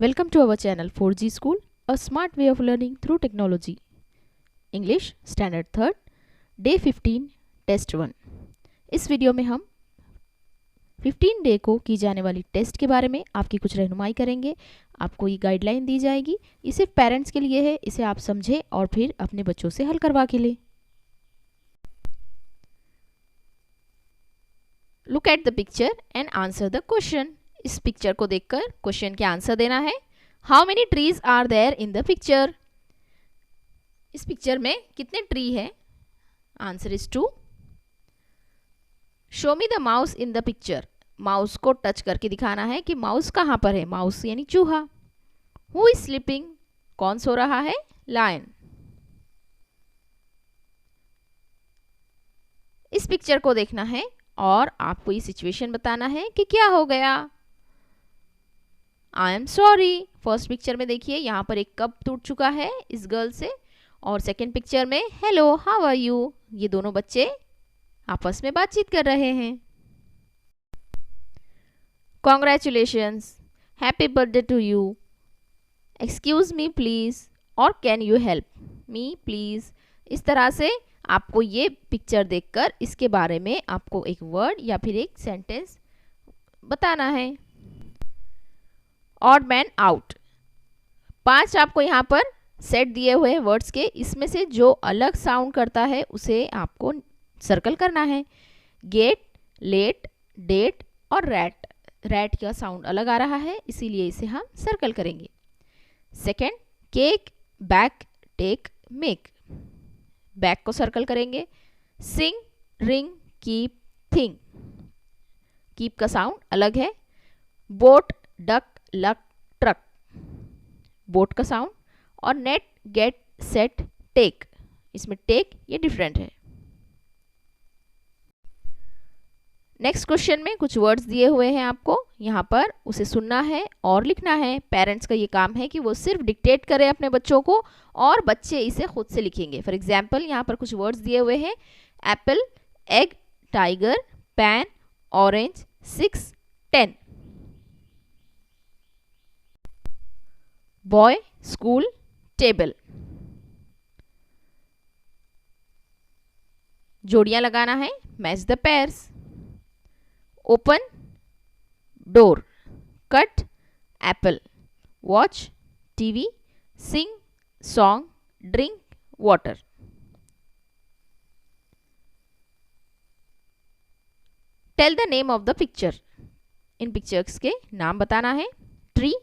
Welcome to our channel 4G School, a smart way of learning through technology. English Standard 3rd, Day 15, Test 1. इस video में हम 15 day को की जाने वाली टेस्ट के बारे में आपकी कुछ रहनुमाई करेंगे। आपको ये गाइडलाइन दी जाएगी। ये सिर्फ पेरेंट्स के लिए है, इसे आप समझें और फिर अपने बच्चों से हल करवा के लें। Look at the picture and answer the question. इस पिक्चर को देखकर क्वेश्चन के आंसर देना है। How many trees are there in the picture? इस पिक्चर में कितने ट्री है? Answer is 2. Show me the mouse in the picture. Mouse को टच करके दिखाना है कि माउस कहाँ पर है। माउस यानी चूहा. Who is sleeping? कौन सो रहा है? लायन. इस पिक्चर को देखना है और आपको ये सिचुएशन बताना है कि क्या हो गया। I am sorry. First picture में देखिए यहाँ पर एक कप टूट चुका है इस गर्ल से, और सेकेंड पिक्चर में हेलो हाउ आर यू, ये दोनों बच्चे आपस में बातचीत कर रहे हैं। Congratulations, happy birthday to you, excuse me please, और can you help me please. इस तरह से आपको ये पिक्चर देखकर इसके बारे में आपको एक वर्ड या फिर एक सेंटेंस बताना है। Odd man out. 5 आपको यहाँ पर सेट दिए हुए वर्ड्स के, इसमें से जो अलग साउंड करता है उसे आपको सर्कल करना है। गेट, लेट, डेट और रैट. रैट का साउंड अलग आ रहा है, इसीलिए इसे हम सर्कल करेंगे। Second, cake, back, take, make. Back को सर्कल करेंगे। Sing, ring, keep, thing. Keep का साउंड अलग है। Boat, duck, luck, truck. Boat का साउंड. और नेट, गेट, सेट, टेक. इसमें टेक ये डिफरेंट है। नेक्स्ट क्वेश्चन में कुछ वर्ड्स दिए हुए हैं आपको, यहाँ पर उसे सुनना है और लिखना है। पेरेंट्स का ये काम है कि वो सिर्फ डिक्टेट करें अपने बच्चों को और बच्चे इसे खुद से लिखेंगे। फॉर एग्जाम्पल यहाँ पर कुछ वर्ड्स दिए हुए हैं। Apple, egg, tiger, pan, orange, 6, 10. Boy, school, table. जोड़ियां लगाना है, match the pairs. Open, door. Cut, apple. Watch, TV. Sing, song. Drink, water. Tell the name of the picture. इन पिक्चर्स के नाम बताना है। Tree,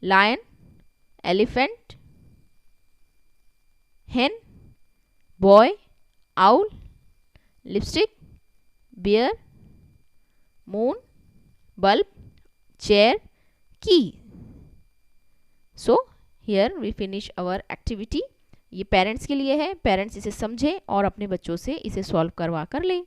lion, elephant, hen, boy, owl, lipstick, bear, moon, bulb, chair, key. So here we finish our activity. ये parents के लिए है, parents इसे समझें और अपने बच्चों से इसे सॉल्व करवा कर लें।